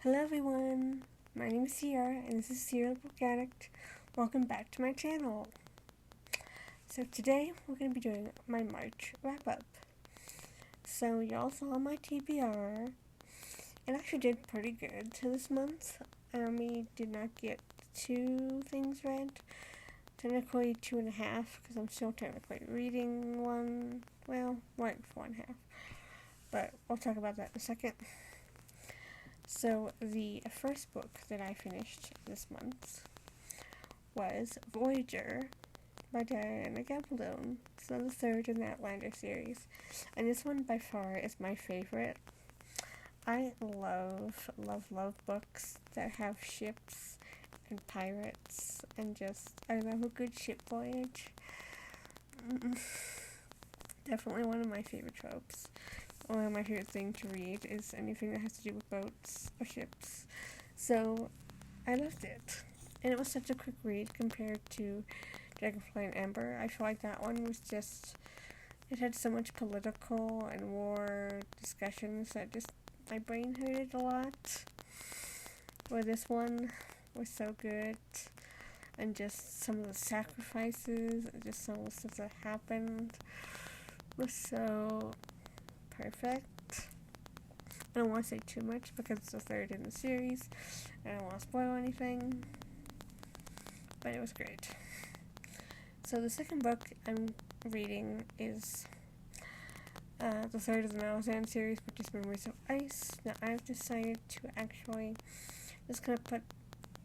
Hello everyone, my name is Sierra and this is Serial Book Addict. Welcome back to my channel. So today we're going to be doing my March wrap-up. So y'all saw my TBR. It actually did pretty good this month. We did not get 2 things read. Technically 2.5 because I'm still technically reading one. Well, like 4.5. But we'll talk about that in a second. So, the first book that I finished this month was Voyager by Gabaldon. So, the third in the Outlander series. And this one, by far, is my favorite. I love books that have ships and pirates and I love a good ship voyage. Definitely one of my favorite tropes. One of my favorite things to read is anything that has to do with boats or ships. So, I loved it. And it was such a quick read compared to Dragonfly and Amber. I feel like that one was it had so much political and war discussions that my brain hurted a lot. Where this one was so good. And just some of the sacrifices, and just some of the stuff that happened was so perfect. I don't want to say too much because it's the third in the series. I don't want to spoil anything. But it was great. So the second book I'm reading is the third of the Malazan series, which is Memories of Ice. Now I've decided to actually just kind of put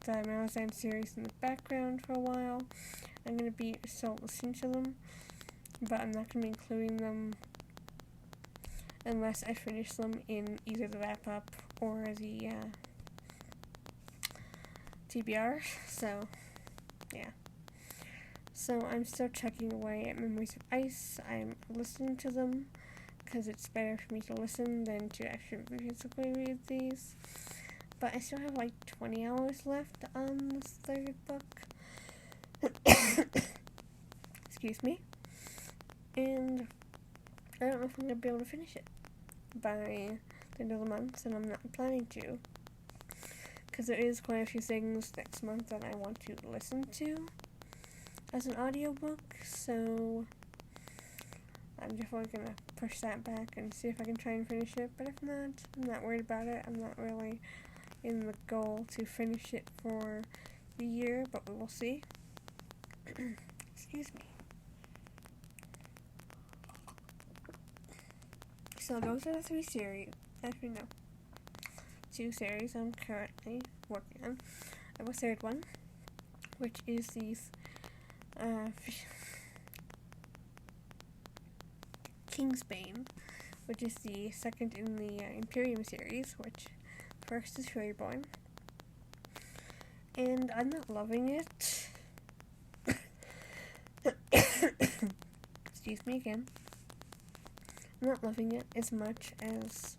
the Malazan series in the background for a while. I'm going to be still listening to them, but I'm not going to be including them unless I finish them in either the wrap-up or the TBR. So, yeah. So, I'm still checking away at Memories of Ice. I'm listening to them because it's better for me to listen than to actually physically read these. But I still have like 20 hours left on this third book. Excuse me. And I don't know if I'm going to be able to finish it by the end of the month, and I'm not planning to. Because there is quite a few things next month that I want to listen to as an audiobook, so I'm definitely going to push that back and see if I can try and finish it. But if not, I'm not worried about it. I'm not really in the goal to finish it for the year, but we will see. Excuse me. So those are the 3 series. Actually, no. 2 series I'm currently working on. I have a third one, which is these Kingsbane, which is the second in the Empirium series, which first is Heartbreak. And I'm not loving it. Excuse me again. I'm not loving it as much as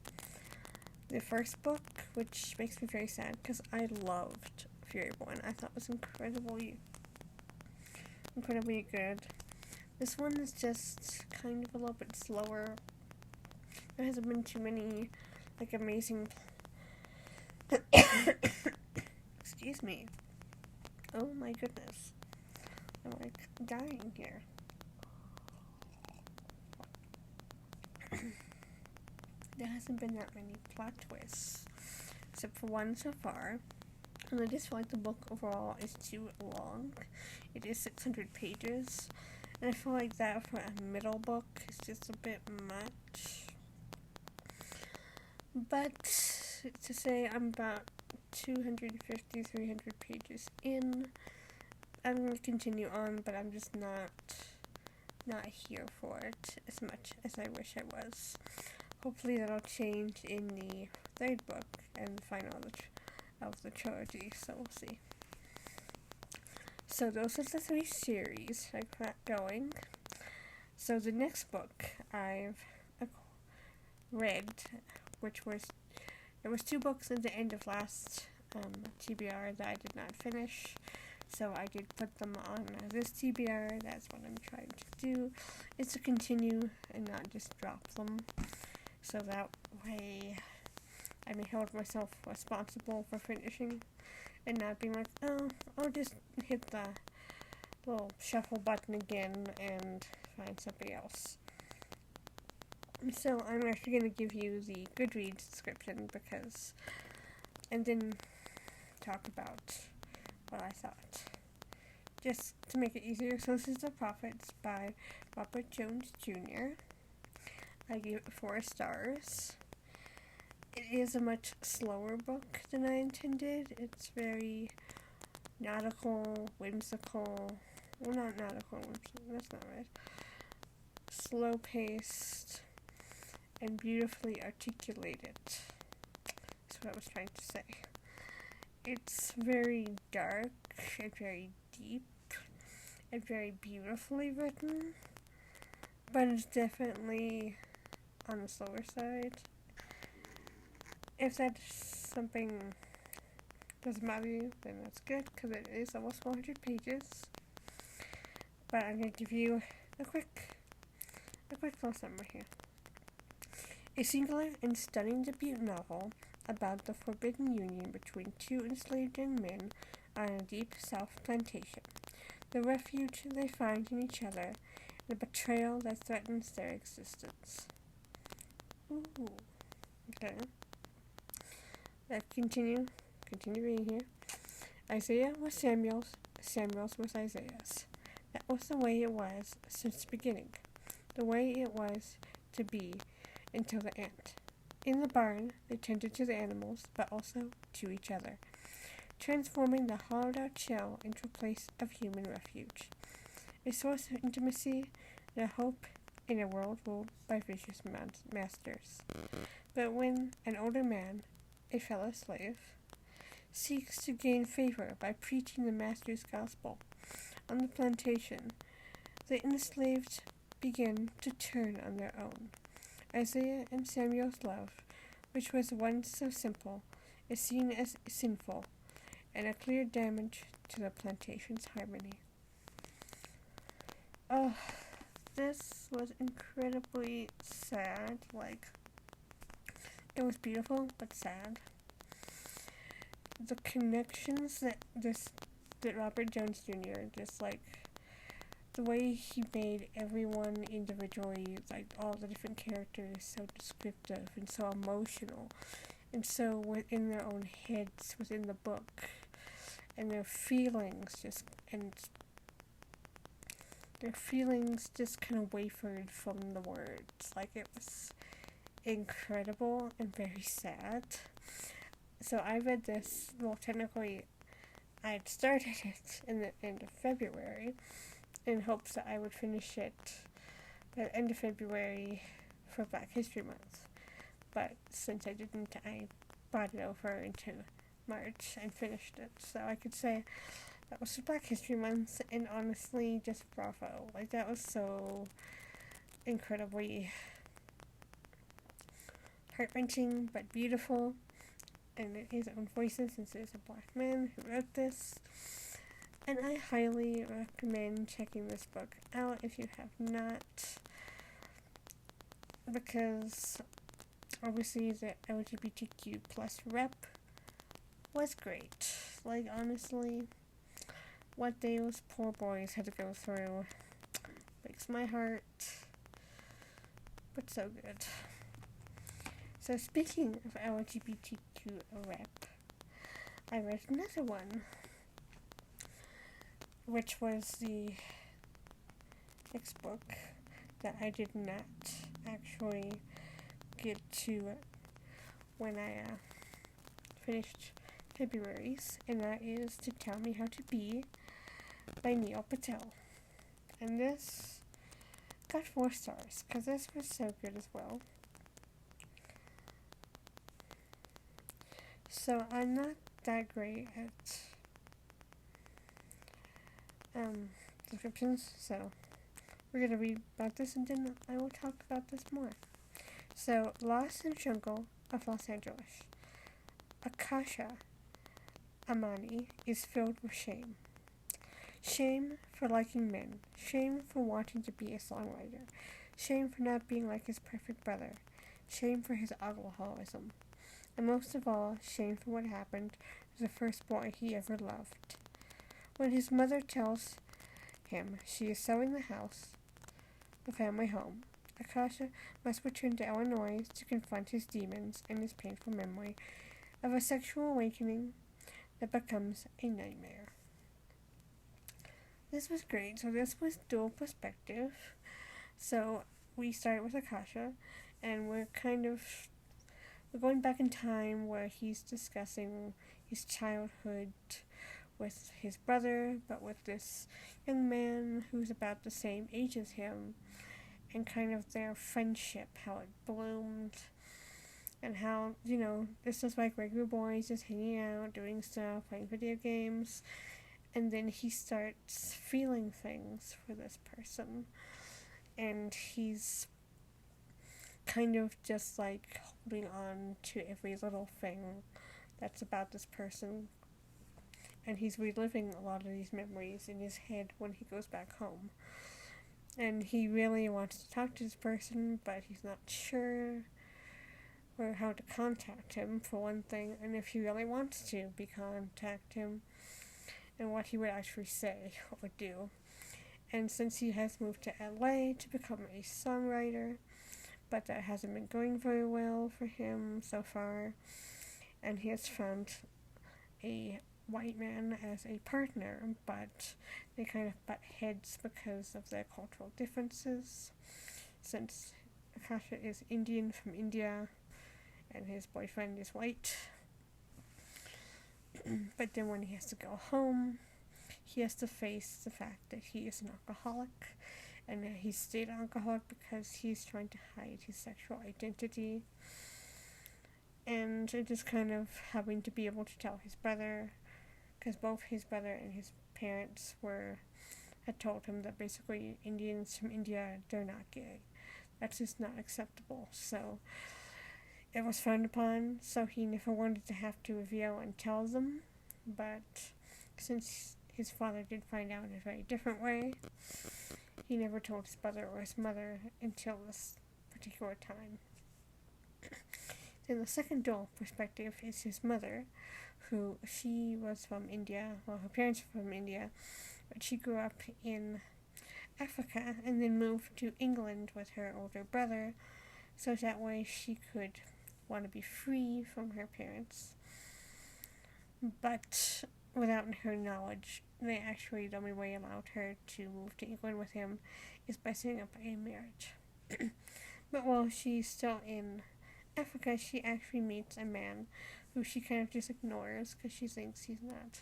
the first book, which makes me very sad because I loved Fury Born. I thought it was incredibly good. This one is just kind of a little bit slower. There hasn't been too many amazing excuse me. Oh my goodness. I'm dying here. There hasn't been that many plot twists, except for one so far, and I just feel like the book overall is too long. It is 600 pages, and I feel like that for a middle book is just a bit much. But to say I'm about 250, 300 pages in, I'm going to continue on, but I'm just not here for it as much as I wish I was. Hopefully that'll change in the third book and the final of the trilogy, so we'll see. So those are the 3 series I've got going. So the next book I've read, there was 2 books at the end of last TBR that I did not finish. So I did put them on this TBR. That's what I'm trying to do, is to continue and not just drop them. So that way I may hold myself responsible for finishing and not being like, oh, I'll just hit the little shuffle button again and find something else. So I'm actually going to give you the Goodreads description and then talk about what I thought. Just to make it easier, so this is The Prophets by Robert Jones Jr. I gave it 4 stars. It is a much slower book than I intended. It's very nautical, whimsical. Well, not nautical, whimsical, that's not right. Slow-paced and beautifully articulated. That's what I was trying to say. It's very dark and very deep and very beautifully written, but it's definitely on the slower side. If that's something doesn't bother you, then that's good, because it is almost 400 pages. But I'm going to give you a quick little summary here. A singular and stunning debut novel about the forbidden union between 2 enslaved young men on a deep South plantation, the refuge they find in each other, and the betrayal that threatens their existence. Ooh. Okay. Let's continue reading here. Isaiah was Samuel's, Samuel's was Isaiah's. That was the way it was since the beginning, the way it was to be until the end. In the barn, they tended to the animals, but also to each other, transforming the hollowed-out shell into a place of human refuge, a source of intimacy and a hope in a world ruled by vicious masters. But when an older man, a fellow slave, seeks to gain favor by preaching the master's gospel on the plantation, the enslaved begin to turn on their own. Isaiah and Samuel's love, which was once so simple, is seen as sinful and a clear damage to the plantation's harmony. Oh, this was incredibly sad. It was beautiful, but sad. The connections that Robert Jones Jr. The way he made everyone individually, all the different characters, so descriptive and so emotional, and so within their own heads within the book, and their feelings just kind of wavered from the words. It was incredible and very sad. So I read this, well, technically I had started it in the end of February in hopes that I would finish it at the end of February for Black History Month. But since I didn't, I brought it over into March and finished it. So I could say that was for Black History Month, and honestly, just bravo. That was so incredibly heart-wrenching, but beautiful, and it is own voices since there's a black man who wrote this. And I highly recommend checking this book out if you have not, because obviously the LGBTQ plus rep was great. Honestly, what those poor boys had to go through breaks my heart, but so good. So speaking of LGBTQ rep, I read another one, which was the next book that I did not actually get to when I finished February's, and that is To Tell Me How to Be by Neal Patel. And this got 4 stars, because this was so good as well. So I'm not that great at descriptions, so we're going to read about this and then I will talk about this more. So, Lost in the Jungle of Los Angeles. Akasha Amani is filled with shame. Shame for liking men. Shame for wanting to be a songwriter. Shame for not being like his perfect brother. Shame for his alcoholism. and most of all, shamed for what happened to the first boy he ever loved. When his mother tells him she is selling the house, the family home, Akasha must return to Illinois to confront his demons and his painful memory of a sexual awakening that becomes a nightmare. This was great. So this was dual perspective. So we start with Akasha, and we're going back in time where he's discussing his childhood with his brother, but with this young man who's about the same age as him, and kind of their friendship, how it bloomed, and how, this is like regular boys just hanging out, doing stuff, playing video games, and then he starts feeling things for this person, and he's kind of just like holding on to every little thing that's about this person, and he's reliving a lot of these memories in his head when he goes back home. And he really wants to talk to this person, but he's not sure or how to contact him, for one thing, and if he really wants to contact him, and what he would actually say or do. And since he has moved to LA to become a songwriter, but that hasn't been going very well for him so far, and he has found a white man as a partner, but they kind of butt heads because of their cultural differences, since Akasha is Indian from India and his boyfriend is white. But then when he has to go home, he has to face the fact that he is an alcoholic, and that he stayed an alcoholic because he's trying to hide his sexual identity. And it is kind of having to be able to tell his brother, because both his brother and his parents had told him that basically Indians from India, they're not gay. That's just not acceptable. So it was frowned upon, so he never wanted to have to reveal and tell them. But since his father did find out in a very different way, he never told his brother or his mother until this particular time. Then the second dual perspective is his mother, who she was from India. Well, her parents were from India, but she grew up in Africa and then moved to England with her older brother, so that way she could want to be free from her parents. But without her knowledge, the only way allowed her to move to England with him is by setting up a marriage. But while she's still in Africa, she actually meets a man who she kind of just ignores because she thinks he's not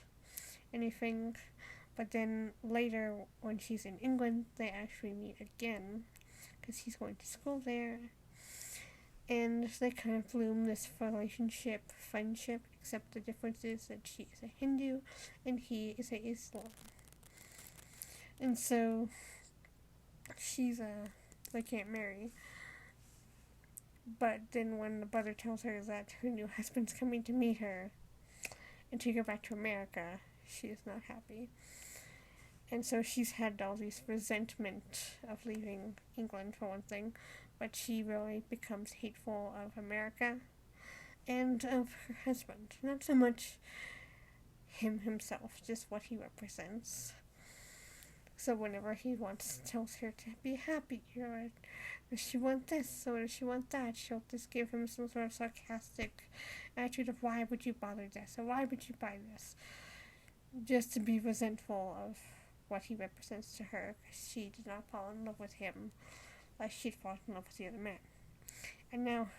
anything. But then later, when she's in England, they actually meet again because he's going to school there. And they kind of bloom this friendship, except the difference is that she is a Hindu and he is a Islam. And so they can't marry. But then when the brother tells her that her new husband's coming to meet her and take her back to America, she is not happy. And so she's had all these resentment of leaving England, for one thing, but she really becomes hateful of America and of her husband. Not so much him himself, just what he represents. So whenever he tells her to be happy, does she want this, or does she want that, she'll just give him some sort of sarcastic attitude of, why would you bother this, or why would you buy this, just to be resentful of what he represents to her, because she did not fall in love with him like she'd fallen in love with the other man. And now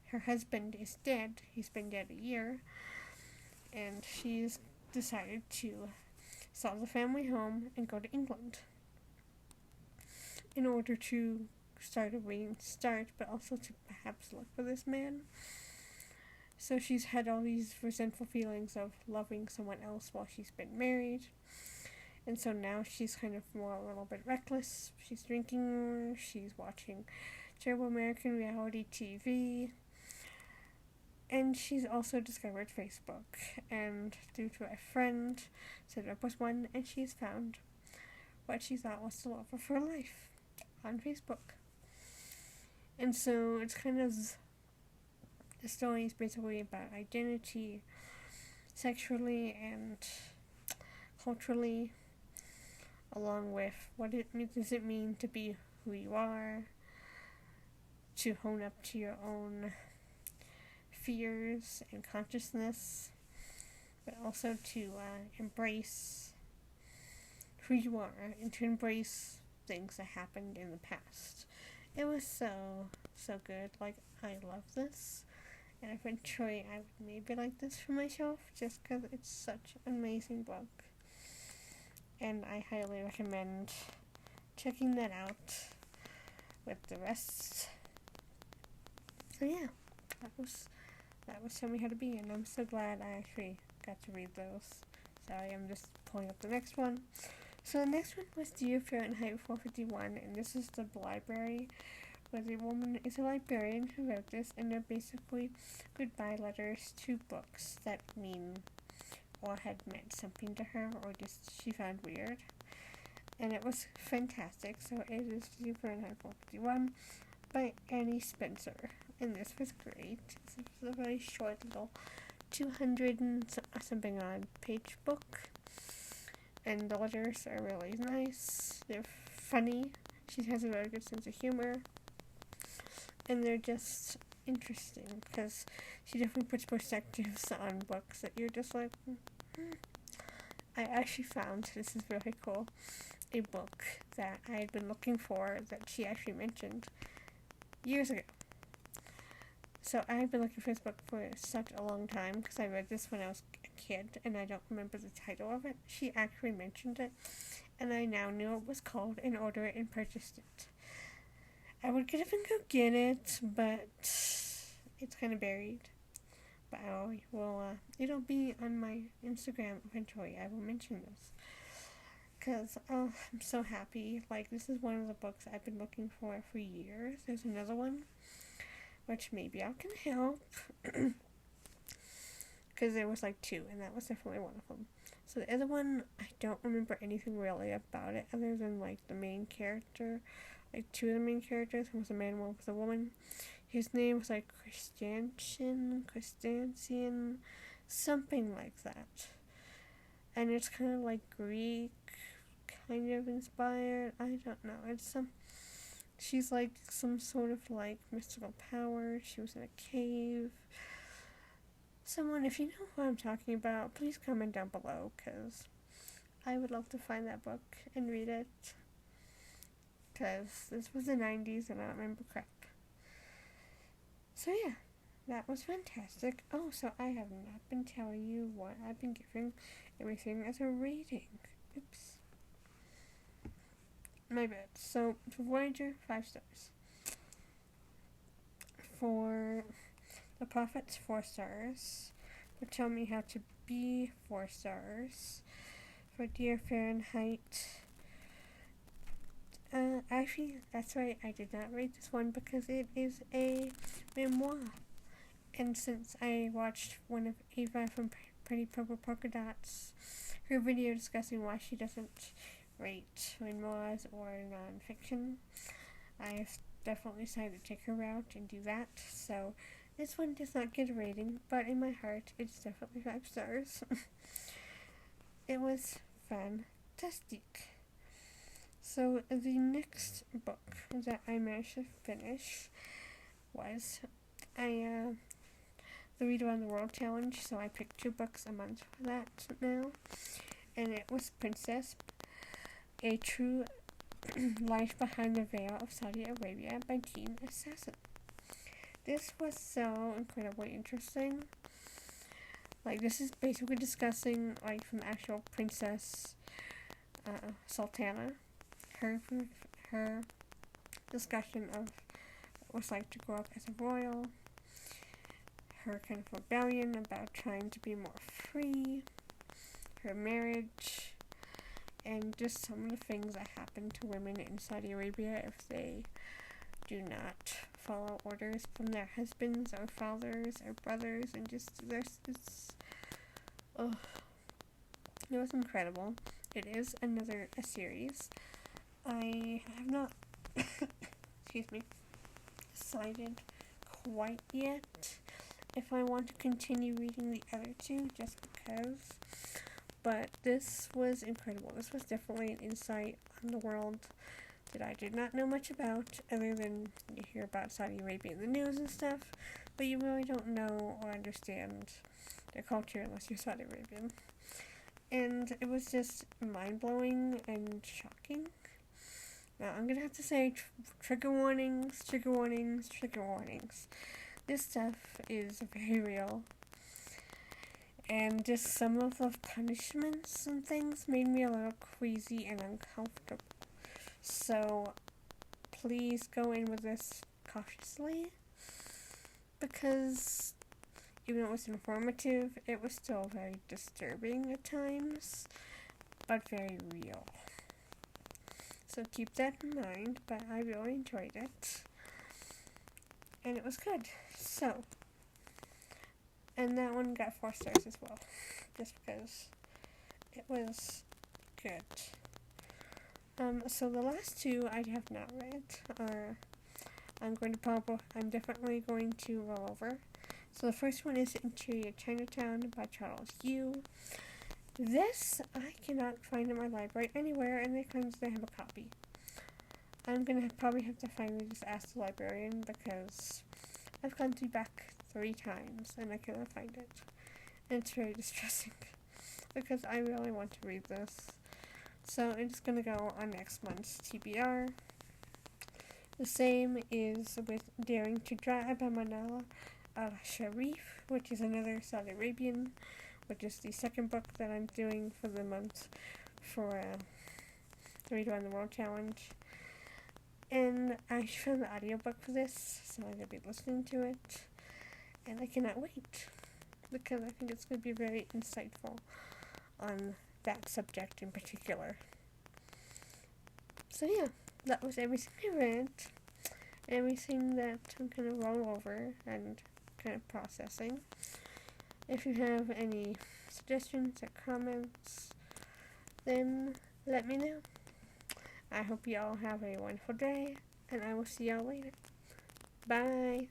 her husband is dead. He's been dead a year, and she's decided to sell the family home and go to England in order to start a restart, but also to perhaps look for this man. So she's had all these resentful feelings of loving someone else while she's been married, and so now she's kind of a little bit reckless. She's drinking, she's watching terrible American reality TV, and she's also discovered Facebook, and due to a friend set up with one, and she's found what she thought was the love of her life on Facebook. And so it's kind of The story is basically about identity, sexually and culturally, along with what does it mean to be who you are, to hone up to your own fears and consciousness, but also to embrace who you are and to embrace things that happened in the past. It was so good. Like, I love this, and eventually I would maybe like this for myself just because it's such an amazing book. And I highly recommend checking that out with the rest. So yeah, that was Tell Me How to Be, and I'm so glad I actually got to read those. Sorry, I'm just pulling up the next one. So the next one was Dear Fahrenheit 451, and this is the library, where the woman is a librarian who wrote this, and they're basically goodbye letters to books that mean or had meant something to her, or just she found weird. And it was fantastic. So it is Dear Fahrenheit 451 by Annie Spencer, and this was great. This was a very short little 200 and something odd page book, and the letters are really nice. They're funny. She has a very good sense of humor, and they're just interesting because she definitely puts perspectives on books that you're just like, I actually found, this is really cool, a book that I had been looking for that she actually mentioned years ago. So I had been looking for this book for such a long time because I read this when I was a kid and I don't remember the title of it. She actually mentioned it, and I now knew it was called and ordered it and purchased it. I would get up and go get it, but it's kind of buried. But it'll be on my Instagram eventually. I will mention this. Because, I'm so happy. Like, this is one of the books I've been looking for years. There's another one, which maybe I can help. Because there was like two, and that was definitely one of them. So the other one, I don't remember anything really about it, other than, like, the main character. Like, two of the main characters. One was a man, one was a woman. His name was, like, Christian, something like that. And it's kind of, like, Greek, kind of inspired. I don't know. She's, like, some sort of, like, mystical power. She was in a cave. Someone, if you know what I'm talking about, please comment down below, because I would love to find that book and read it. Because this was the 90s and I don't remember crap. So yeah, that was fantastic. Oh, so I have not been telling you what I've been giving everything as a rating. Oops. My bad. So, for Voyager, 5 stars. For The Prophets, 4 stars. For Tell Me How to Be, 4 stars. For Dear Fahrenheit, actually, that's right, I did not rate this one because it is a memoir. And since I watched one of Ava from Pretty Purple Polka Dots, her video discussing why she doesn't rate memoirs or non-fiction, I've definitely decided to take her route and do that. So this one does not get a rating, but in my heart, it's definitely 5 stars. It was fantastic. So the next book that I managed to finish was the Read Around the World Challenge. So I picked 2 books a month for that now, and it was Princess, A True Life Behind the Veil of Saudi Arabia by Jean Sasson. This was so incredibly interesting. Like, this is basically discussing, like, from actual Princess Sultana, her discussion of what it was like to grow up as a royal, her kind of rebellion about trying to be more free, her marriage, and just some of the things that happen to women in Saudi Arabia if they do not follow orders from their husbands or fathers or brothers, and just it was incredible. It is a series. I have not excuse me, decided quite yet if I want to continue reading the other two just because. But this was incredible. This was definitely an insight on the world that I did not know much about, other than you hear about Saudi Arabia in the news and stuff, but you really don't know or understand their culture unless you're Saudi Arabian. And it was just mind-blowing and shocking. Now, I'm gonna have to say trigger warnings, trigger warnings, trigger warnings. This stuff is very real. And just some of the punishments and things made me a little queasy and uncomfortable. So, please go in with this cautiously. Because even though it was informative, it was still very disturbing at times. But very real. So keep that in mind, but I really enjoyed it. And it was good. So, and that one got 4 stars as well. Just because it was good. So the last two I have not read. I'm definitely going to roll over. So the first one is Interior Chinatown by Charles Yu. This I cannot find in my library anywhere, and they claim they have a copy. I'm gonna probably have to finally just ask the librarian because I've gone through back 3 times and I cannot find it. And it's very distressing because I really want to read this. So it's gonna go on next month's TBR. The same is with Daring to Drive by Manal al-Sharif, which is another Saudi Arabian, which is the second book that I'm doing for the month for the Read Around the World Challenge. And I found the audiobook for this, so I'm going to be listening to it. And I cannot wait, because I think it's going to be very insightful on that subject in particular. So yeah, that was everything I read. Everything that I'm going to roll over and kind of processing. If you have any suggestions or comments, then let me know. I hope you all have a wonderful day, and I will see y'all later. Bye.